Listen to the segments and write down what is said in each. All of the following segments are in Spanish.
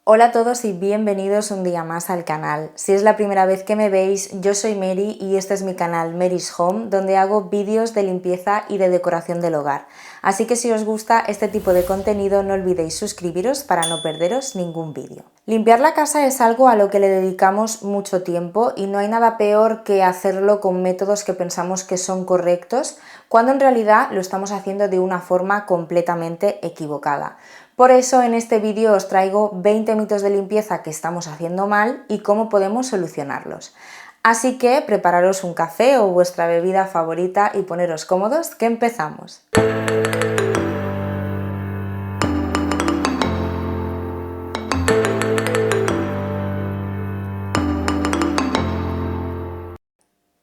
Hola a todos y bienvenidos un día más al canal. Si es la primera vez que me veis, yo soy Mary y este es mi canal Mary's Home, donde hago vídeos de limpieza y de decoración del hogar. Así que si os gusta este tipo de contenido no olvidéis suscribiros para no perderos ningún vídeo. Limpiar la casa es algo a lo que le dedicamos mucho tiempo y no hay nada peor que hacerlo con métodos que pensamos que son correctos, cuando en realidad lo estamos haciendo de una forma completamente equivocada. Por eso en este vídeo os traigo 20 mitos de limpieza que estamos haciendo mal y cómo podemos solucionarlos. Así que prepararos un café o vuestra bebida favorita y poneros cómodos, que empezamos.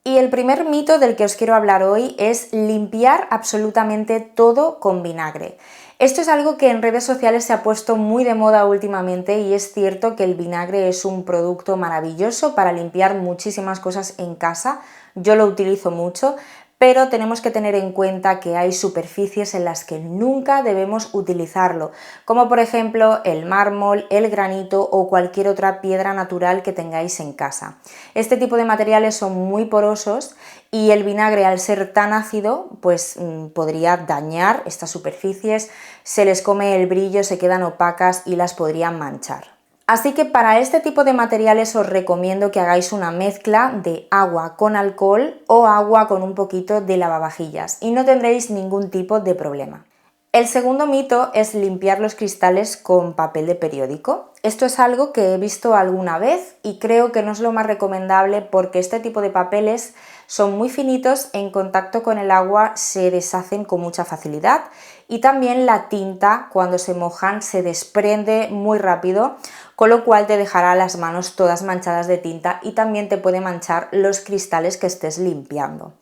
Y el primer mito del que os quiero hablar hoy es limpiar absolutamente todo con vinagre. Esto es algo que en redes sociales se ha puesto muy de moda últimamente y es cierto que el vinagre es un producto maravilloso para limpiar muchísimas cosas en casa. Yo lo utilizo mucho, pero tenemos que tener en cuenta que hay superficies en las que nunca debemos utilizarlo, como por ejemplo el mármol, el granito o cualquier otra piedra natural que tengáis en casa. Este tipo de materiales son muy porosos y el vinagre, al ser tan ácido, pues podría dañar estas superficies, se les come el brillo, se quedan opacas y las podrían manchar. Así que para este tipo de materiales os recomiendo que hagáis una mezcla de agua con alcohol o agua con un poquito de lavavajillas y no tendréis ningún tipo de problema. El segundo mito es limpiar los cristales con papel de periódico. Esto es algo que he visto alguna vez y creo que no es lo más recomendable porque este tipo de papeles son muy finitos, en contacto con el agua se deshacen con mucha facilidad y también la tinta cuando se mojan se desprende muy rápido, con lo cual te dejará las manos todas manchadas de tinta y también te puede manchar los cristales que estés limpiando.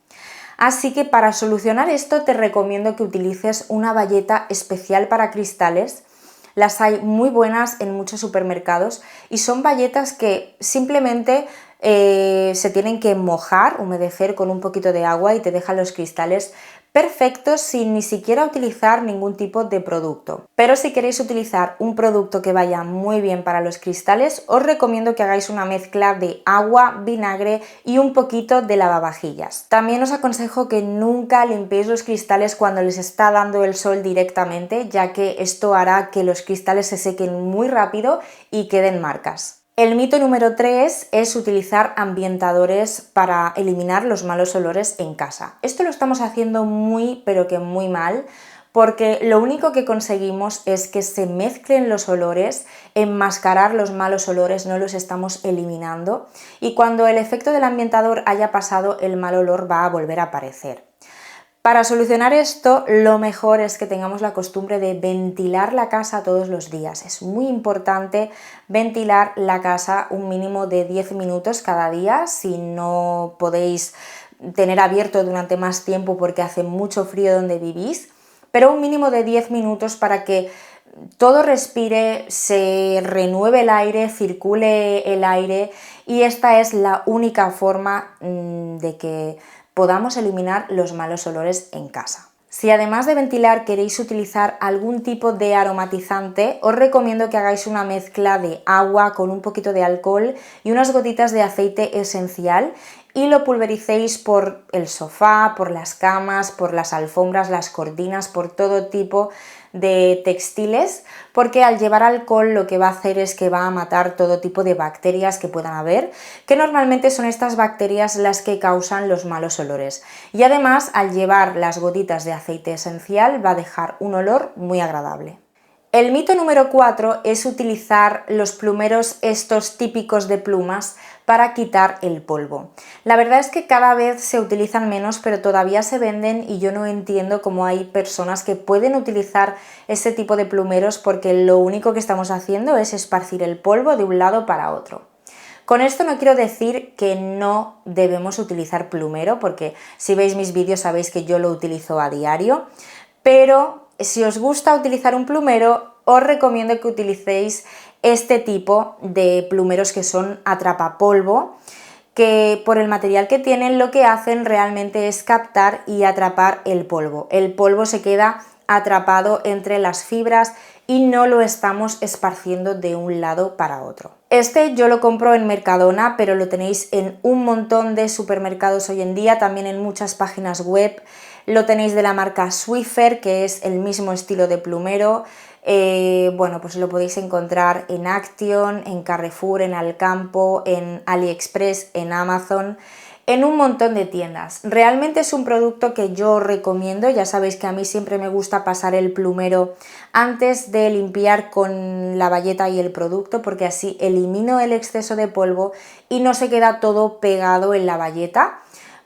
Así que para solucionar esto te recomiendo que utilices una bayeta especial para cristales. Las hay muy buenas en muchos supermercados y son bayetas que simplemente se tienen que mojar, humedecer con un poquito de agua y te dejan los cristales perfectos sin ni siquiera utilizar ningún tipo de producto. Pero si queréis utilizar un producto que vaya muy bien para los cristales, os recomiendo que hagáis una mezcla de agua, vinagre y un poquito de lavavajillas. También os aconsejo que nunca limpiéis los cristales cuando les está dando el sol directamente, ya que esto hará que los cristales se sequen muy rápido y queden marcas. El mito número 3 es utilizar ambientadores para eliminar los malos olores en casa. Esto lo estamos haciendo muy, pero que muy mal, porque lo único que conseguimos es que se mezclen los olores, enmascarar los malos olores, no los estamos eliminando, y cuando el efecto del ambientador haya pasado, el mal olor va a volver a aparecer. Para solucionar esto, lo mejor es que tengamos la costumbre de ventilar la casa todos los días. Es muy importante ventilar la casa un mínimo de 10 minutos cada día. Si no podéis tener abierto durante más tiempo porque hace mucho frío donde vivís, pero un mínimo de 10 minutos para que todo respire, se renueve el aire, circule el aire, y esta es la única forma de que podamos eliminar los malos olores en casa. Si además de ventilar queréis utilizar algún tipo de aromatizante, os recomiendo que hagáis una mezcla de agua con un poquito de alcohol y unas gotitas de aceite esencial y lo pulvericéis por el sofá, por las camas, por las alfombras, las cortinas, por todo tipo de textiles, porque al llevar alcohol lo que va a hacer es que va a matar todo tipo de bacterias que puedan haber, que normalmente son estas bacterias las que causan los malos olores. Y además, al llevar las gotitas de aceite esencial va a dejar un olor muy agradable. El mito número 4 es utilizar los plumeros estos típicos de plumas para quitar el polvo. La verdad es que cada vez se utilizan menos, pero todavía se venden y yo no entiendo cómo hay personas que pueden utilizar este tipo de plumeros, porque lo único que estamos haciendo es esparcir el polvo de un lado para otro. Con esto no quiero decir que no debemos utilizar plumero, porque si veis mis vídeos sabéis que yo lo utilizo a diario, pero si os gusta utilizar un plumero, os recomiendo que utilicéis este tipo de plumeros que son atrapapolvo, que por el material que tienen lo que hacen realmente es captar y atrapar el polvo. El polvo se queda atrapado entre las fibras y no lo estamos esparciendo de un lado para otro. Este yo lo compro en Mercadona, pero lo tenéis en un montón de supermercados hoy en día, también en muchas páginas web. Lo tenéis de la marca Swiffer, que es el mismo estilo de plumero. Bueno, pues lo podéis encontrar en Action, en Carrefour, en Alcampo, en AliExpress, en Amazon, en un montón de tiendas. Realmente es un producto que yo recomiendo. Ya sabéis que a mí siempre me gusta pasar el plumero antes de limpiar con la bayeta y el producto, porque así elimino el exceso de polvo y no se queda todo pegado en la bayeta,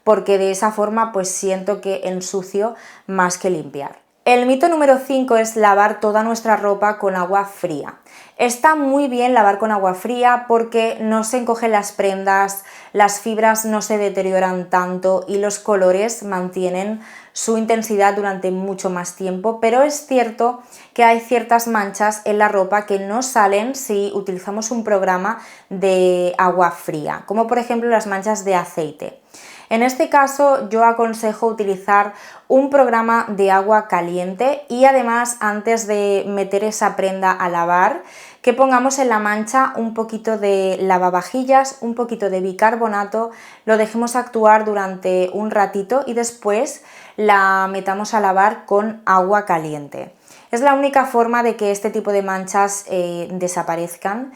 porque de esa forma pues siento que ensucio más que limpiar. El mito número 5 es lavar toda nuestra ropa con agua fría. Está muy bien lavar con agua fría porque no se encogen las prendas, las fibras no se deterioran tanto y los colores mantienen su intensidad durante mucho más tiempo, pero es cierto que hay ciertas manchas en la ropa que no salen si utilizamos un programa de agua fría, como por ejemplo las manchas de aceite. En este caso yo aconsejo utilizar un programa de agua caliente y además antes de meter esa prenda a lavar, que pongamos en la mancha un poquito de lavavajillas, un poquito de bicarbonato, lo dejemos actuar durante un ratito y después la metamos a lavar con agua caliente. Es la única forma de que este tipo de manchas desaparezcan.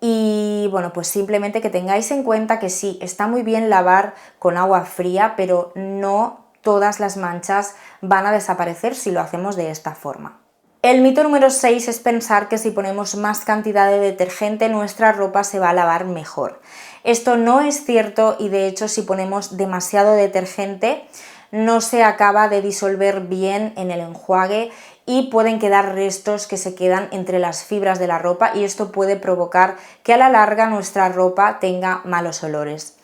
Y bueno, pues simplemente que tengáis en cuenta que sí, está muy bien lavar con agua fría, pero no todas las manchas van a desaparecer si lo hacemos de esta forma. El mito número 6 es pensar que si ponemos más cantidad de detergente nuestra ropa se va a lavar mejor. Esto no es cierto y de hecho si ponemos demasiado detergente no se acaba de disolver bien en el enjuague y pueden quedar restos que se quedan entre las fibras de la ropa y esto puede provocar que a la larga nuestra ropa tenga malos olores.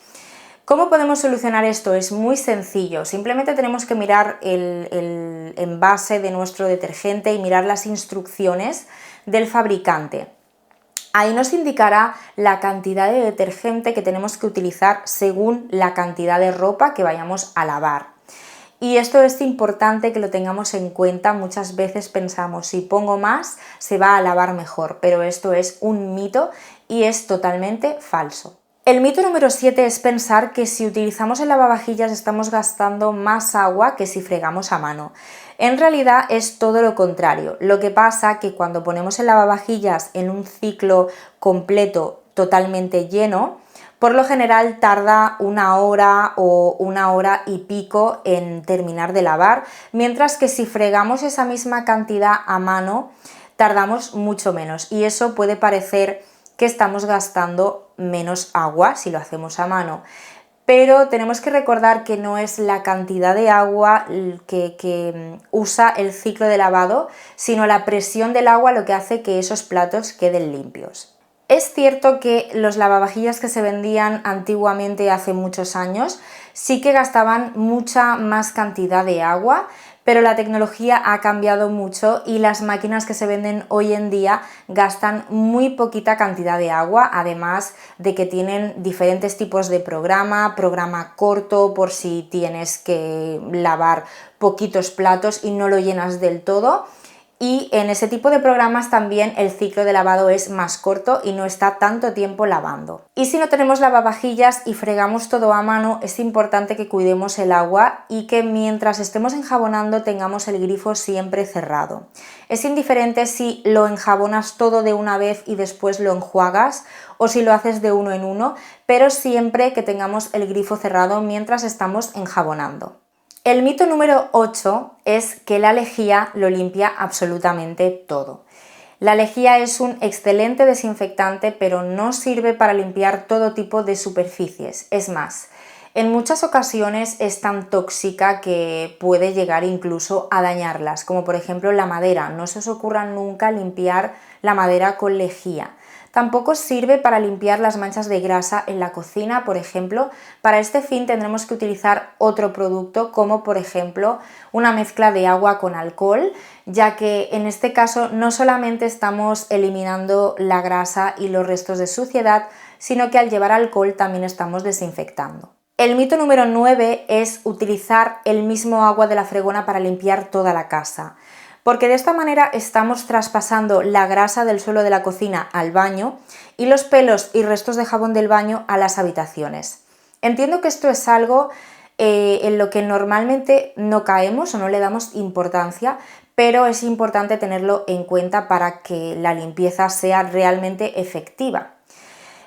¿Cómo podemos solucionar esto? Es muy sencillo, simplemente tenemos que mirar el envase de nuestro detergente y mirar las instrucciones del fabricante. Ahí nos indicará la cantidad de detergente que tenemos que utilizar según la cantidad de ropa que vayamos a lavar. Y esto es importante que lo tengamos en cuenta. Muchas veces pensamos, si pongo más se va a lavar mejor, pero esto es un mito y es totalmente falso. El mito número 7 es pensar que si utilizamos el lavavajillas estamos gastando más agua que si fregamos a mano. En realidad es todo lo contrario. Lo que pasa que cuando ponemos el lavavajillas en un ciclo completo totalmente lleno, por lo general tarda 1 hora o 1 hora y pico en terminar de lavar, mientras que si fregamos esa misma cantidad a mano tardamos mucho menos y eso puede parecer que estamos gastando menos agua si lo hacemos a mano. Pero tenemos que recordar que no es la cantidad de agua que usa el ciclo de lavado, sino la presión del agua lo que hace que esos platos queden limpios. Es cierto que los lavavajillas que se vendían antiguamente hace muchos años sí que gastaban mucha más cantidad de agua, pero la tecnología ha cambiado mucho y las máquinas que se venden hoy en día gastan muy poquita cantidad de agua, además de que tienen diferentes tipos de programa corto por si tienes que lavar poquitos platos y no lo llenas del todo. Y en ese tipo de programas también el ciclo de lavado es más corto y no está tanto tiempo lavando. Y si no tenemos lavavajillas y fregamos todo a mano, es importante que cuidemos el agua y que mientras estemos enjabonando tengamos el grifo siempre cerrado. Es indiferente si lo enjabonas todo de una vez y después lo enjuagas o si lo haces de uno en uno, pero siempre que tengamos el grifo cerrado mientras estamos enjabonando. El mito número 8 es que la lejía lo limpia absolutamente todo. La lejía es un excelente desinfectante, pero no sirve para limpiar todo tipo de superficies. Es más, en muchas ocasiones es tan tóxica que puede llegar incluso a dañarlas, como por ejemplo la madera. No se os ocurra nunca limpiar la madera con lejía. Tampoco sirve para limpiar las manchas de grasa en la cocina, por ejemplo. Para este fin tendremos que utilizar otro producto, como por ejemplo una mezcla de agua con alcohol, ya que en este caso no solamente estamos eliminando la grasa y los restos de suciedad, sino que al llevar alcohol también estamos desinfectando. El mito número 9 es utilizar el mismo agua de la fregona para limpiar toda la casa. porque de esta manera estamos traspasando la grasa del suelo de la cocina al baño y los pelos y restos de jabón del baño a las habitaciones. Entiendo que esto es algo en lo que normalmente no caemos o no le damos importancia, pero es importante tenerlo en cuenta para que la limpieza sea realmente efectiva.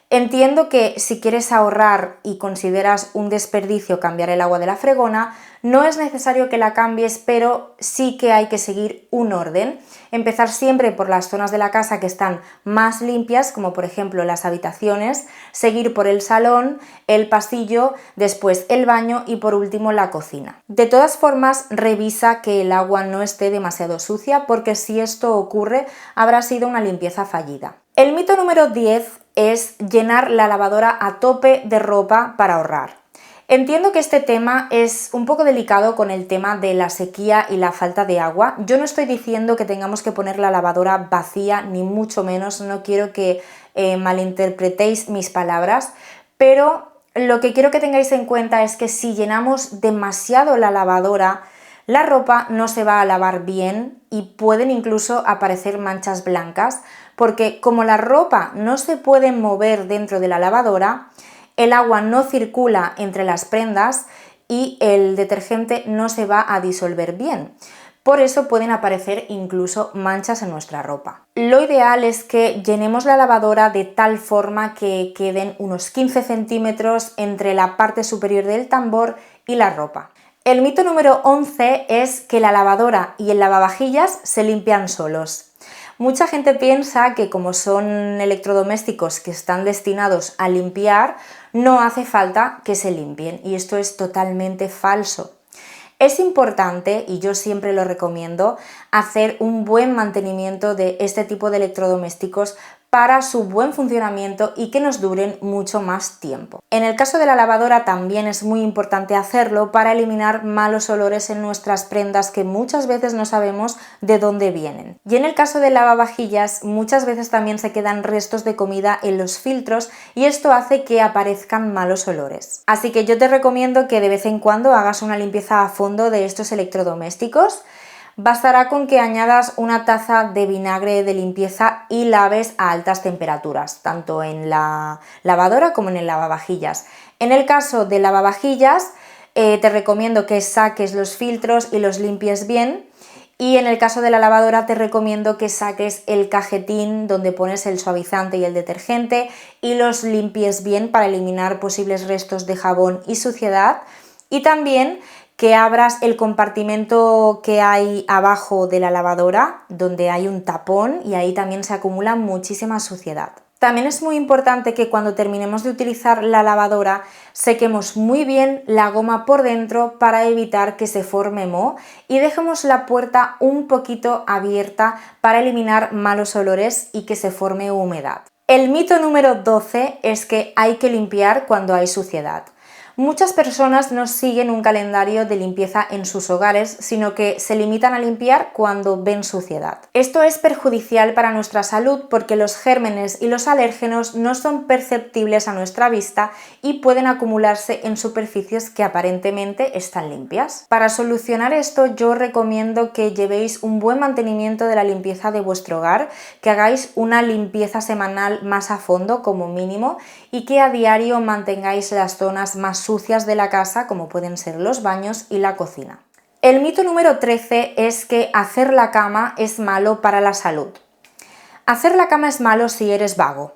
Entiendo que si quieres ahorrar y consideras un desperdicio cambiar el agua de la fregona, no es necesario que la cambies, pero sí que hay que seguir un orden. Empezar siempre por las zonas de la casa que están más limpias, como por ejemplo las habitaciones, seguir por el salón, el pasillo, después el baño y por último la cocina. De todas formas, revisa que el agua no esté demasiado sucia, porque si esto ocurre, habrá sido una limpieza fallida. El mito número 10 es llenar la lavadora a tope de ropa para ahorrar. Entiendo que este tema es un poco delicado con el tema de la sequía y la falta de agua. Yo no estoy diciendo que tengamos que poner la lavadora vacía, ni mucho menos, no quiero que malinterpretéis mis palabras, pero lo que quiero que tengáis en cuenta es que si llenamos demasiado la lavadora, la ropa no se va a lavar bien y pueden incluso aparecer manchas blancas, porque como la ropa no se puede mover dentro de la lavadora, el agua no circula entre las prendas y el detergente no se va a disolver bien. Por eso pueden aparecer incluso manchas en nuestra ropa. Lo ideal es que llenemos la lavadora de tal forma que queden unos 15 centímetros entre la parte superior del tambor y la ropa. El mito número 11 es que la lavadora y el lavavajillas se limpian solos. Mucha gente piensa que como son electrodomésticos que están destinados a limpiar, no hace falta que se limpien, y esto es totalmente falso. Es importante, y yo siempre lo recomiendo, hacer un buen mantenimiento de este tipo de electrodomésticos para su buen funcionamiento y que nos duren mucho más tiempo. En el caso de la lavadora también es muy importante hacerlo para eliminar malos olores en nuestras prendas que muchas veces no sabemos de dónde vienen. Y en el caso del lavavajillas muchas veces también se quedan restos de comida en los filtros y esto hace que aparezcan malos olores. Así que yo te recomiendo que de vez en cuando hagas una limpieza a fondo de estos electrodomésticos. Bastará con que añadas una taza de vinagre de limpieza y laves a altas temperaturas, tanto en la lavadora como en el lavavajillas. En el caso del lavavajillas, te recomiendo que saques los filtros y los limpies bien. Y en el caso de la lavadora te recomiendo que saques el cajetín donde pones el suavizante y el detergente y los limpies bien para eliminar posibles restos de jabón y suciedad. Y también que abras el compartimento que hay abajo de la lavadora, donde hay un tapón, y ahí también se acumula muchísima suciedad. También es muy importante que cuando terminemos de utilizar la lavadora sequemos muy bien la goma por dentro para evitar que se forme moho y dejemos la puerta un poquito abierta para eliminar malos olores y que se forme humedad. El mito número 12 es que hay que limpiar cuando hay suciedad. Muchas personas no siguen un calendario de limpieza en sus hogares, sino que se limitan a limpiar cuando ven suciedad. Esto es perjudicial para nuestra salud porque los gérmenes y los alérgenos no son perceptibles a nuestra vista y pueden acumularse en superficies que aparentemente están limpias. Para solucionar esto, yo recomiendo que llevéis un buen mantenimiento de la limpieza de vuestro hogar, que hagáis una limpieza semanal más a fondo como mínimo y que a diario mantengáis las zonas más sucias de la casa, como pueden ser los baños y la cocina. El mito número 13 es que hacer la cama es malo para la salud. Hacer la cama es malo si eres vago.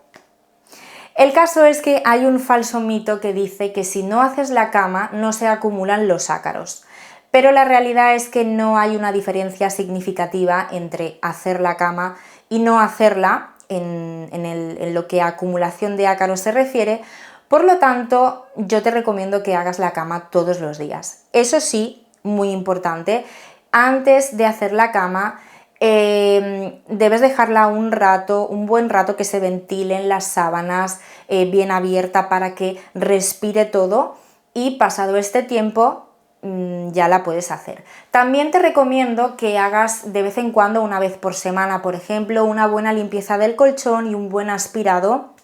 El caso es que hay un falso mito que dice que si no haces la cama no se acumulan los ácaros. Pero la realidad es que no hay una diferencia significativa entre hacer la cama y no hacerla en lo que a acumulación de ácaros se refiere. Por lo tanto, yo te recomiendo que hagas la cama todos los días. Eso sí, muy importante, antes de hacer la cama debes dejarla un buen rato, que se ventilen las sábanas bien abierta para que respire todo, y pasado este tiempo ya la puedes hacer. También te recomiendo que hagas de vez en cuando, una vez por semana, por ejemplo, una buena limpieza del colchón y un buen aspirado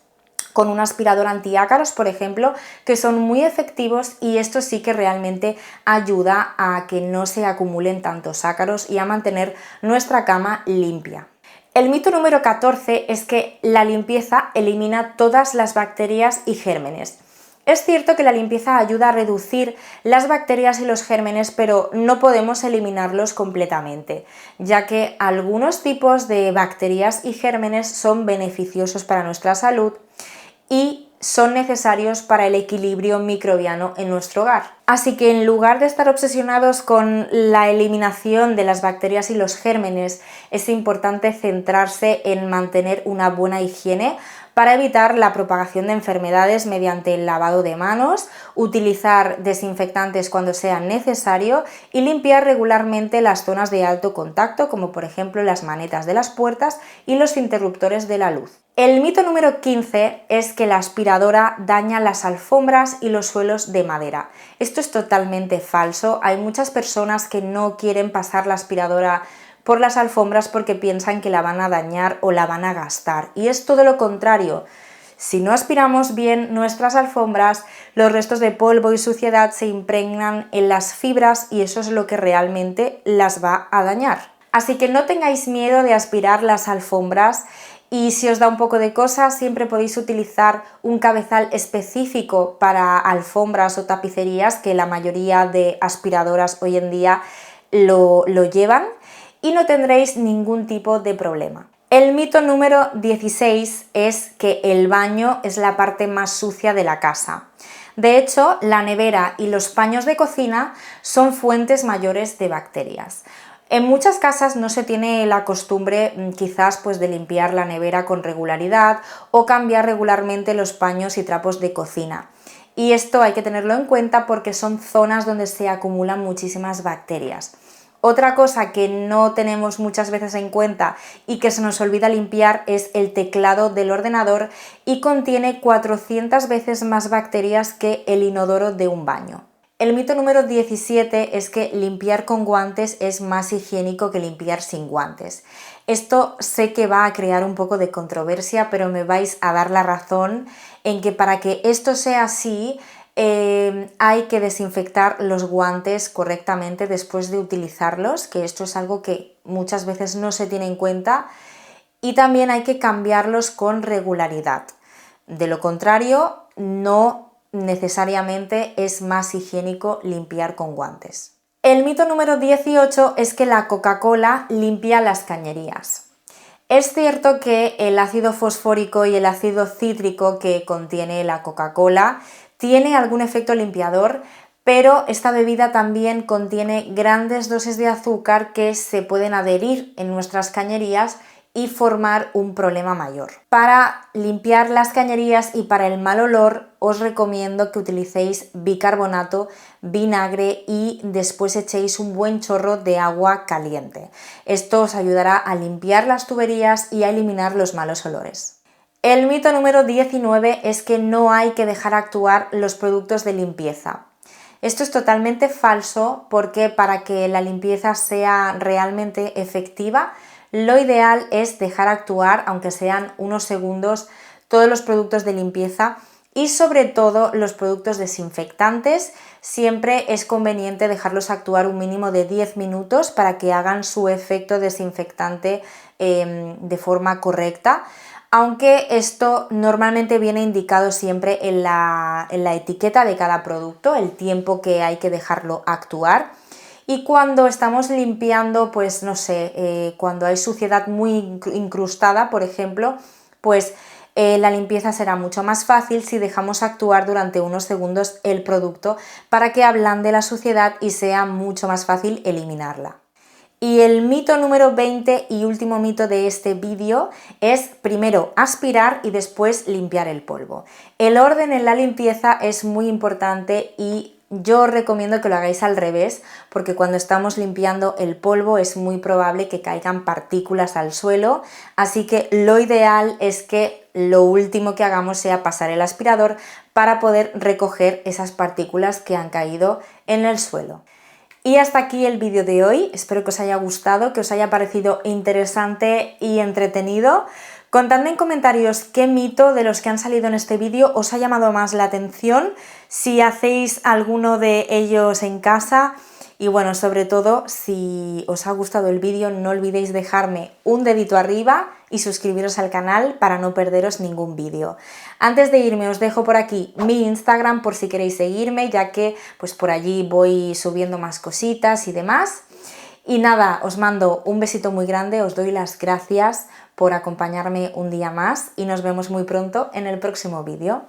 con un aspirador antiácaros, por ejemplo, que son muy efectivos y esto sí que realmente ayuda a que no se acumulen tantos ácaros y a mantener nuestra cama limpia. El mito número 14 es que la limpieza elimina todas las bacterias y gérmenes. Es cierto que la limpieza ayuda a reducir las bacterias y los gérmenes, pero no podemos eliminarlos completamente, ya que algunos tipos de bacterias y gérmenes son beneficiosos para nuestra salud y son necesarios para el equilibrio microbiano en nuestro hogar. Así que en lugar de estar obsesionados con la eliminación de las bacterias y los gérmenes, es importante centrarse en mantener una buena higiene para evitar la propagación de enfermedades mediante el lavado de manos, utilizar desinfectantes cuando sea necesario y limpiar regularmente las zonas de alto contacto, como por ejemplo las manetas de las puertas y los interruptores de la luz. El mito número 15 es que la aspiradora daña las alfombras y los suelos de madera. Esto es totalmente falso. Hay muchas personas que no quieren pasar la aspiradora por las alfombras porque piensan que la van a dañar o la van a gastar. Y es todo lo contrario. Si no aspiramos bien nuestras alfombras, los restos de polvo y suciedad se impregnan en las fibras y eso es lo que realmente las va a dañar. Así que no tengáis miedo de aspirar las alfombras y si os da un poco de cosa, siempre podéis utilizar un cabezal específico para alfombras o tapicerías, que la mayoría de aspiradoras hoy en día lo llevan, y no tendréis ningún tipo de problema. El mito número 16 es que el baño es la parte más sucia de la casa. De hecho, la nevera y los paños de cocina son fuentes mayores de bacterias. En muchas casas no se tiene la costumbre quizás pues de limpiar la nevera con regularidad o cambiar regularmente los paños y trapos de cocina. Y esto hay que tenerlo en cuenta porque son zonas donde se acumulan muchísimas bacterias. Otra cosa que no tenemos muchas veces en cuenta y que se nos olvida limpiar es el teclado del ordenador y contiene 400 veces más bacterias que el inodoro de un baño. El mito número 17 es que limpiar con guantes es más higiénico que limpiar sin guantes. Esto sé que va a crear un poco de controversia, pero me vais a dar la razón en que para que esto sea así, hay que desinfectar los guantes correctamente después de utilizarlos, que esto es algo que muchas veces no se tiene en cuenta, y también hay que cambiarlos con regularidad. De lo contrario, no necesariamente es más higiénico limpiar con guantes. El mito número 18 es que la Coca-Cola limpia las cañerías. Es cierto que el ácido fosfórico y el ácido cítrico que contiene la Coca-Cola tiene algún efecto limpiador, pero esta bebida también contiene grandes dosis de azúcar que se pueden adherir en nuestras cañerías y formar un problema mayor. Para limpiar las cañerías y para el mal olor os recomiendo que utilicéis bicarbonato, vinagre y después echéis un buen chorro de agua caliente. Esto os ayudará a limpiar las tuberías y a eliminar los malos olores. El mito número 19 es que no hay que dejar actuar los productos de limpieza. Esto es totalmente falso porque para que la limpieza sea realmente efectiva, lo ideal es dejar actuar, aunque sean unos segundos, todos los productos de limpieza y sobre todo los productos desinfectantes. Siempre es conveniente dejarlos actuar un mínimo de 10 minutos para que hagan su efecto desinfectante de forma correcta, aunque esto normalmente viene indicado siempre en la etiqueta de cada producto, el tiempo que hay que dejarlo actuar. Y cuando estamos limpiando, pues no sé, cuando hay suciedad muy incrustada, por ejemplo, pues la limpieza será mucho más fácil si dejamos actuar durante unos segundos el producto para que ablande la suciedad y sea mucho más fácil eliminarla. Y el mito número 20 y último mito de este vídeo es primero aspirar y después limpiar el polvo. El orden en la limpieza es muy importante y yo os recomiendo que lo hagáis al revés, porque cuando estamos limpiando el polvo es muy probable que caigan partículas al suelo, así que lo ideal es que lo último que hagamos sea pasar el aspirador para poder recoger esas partículas que han caído en el suelo. Y hasta aquí el vídeo de hoy, espero que os haya gustado, que os haya parecido interesante y entretenido. Contadme en comentarios qué mito de los que han salido en este vídeo os ha llamado más la atención, si hacéis alguno de ellos en casa y bueno, sobre todo, si os ha gustado el vídeo no olvidéis dejarme un dedito arriba y suscribiros al canal para no perderos ningún vídeo. Antes de irme os dejo por aquí mi Instagram por si queréis seguirme, ya que pues por allí voy subiendo más cositas y demás. Y nada, os mando un besito muy grande, os doy las gracias por acompañarme un día más y nos vemos muy pronto en el próximo vídeo.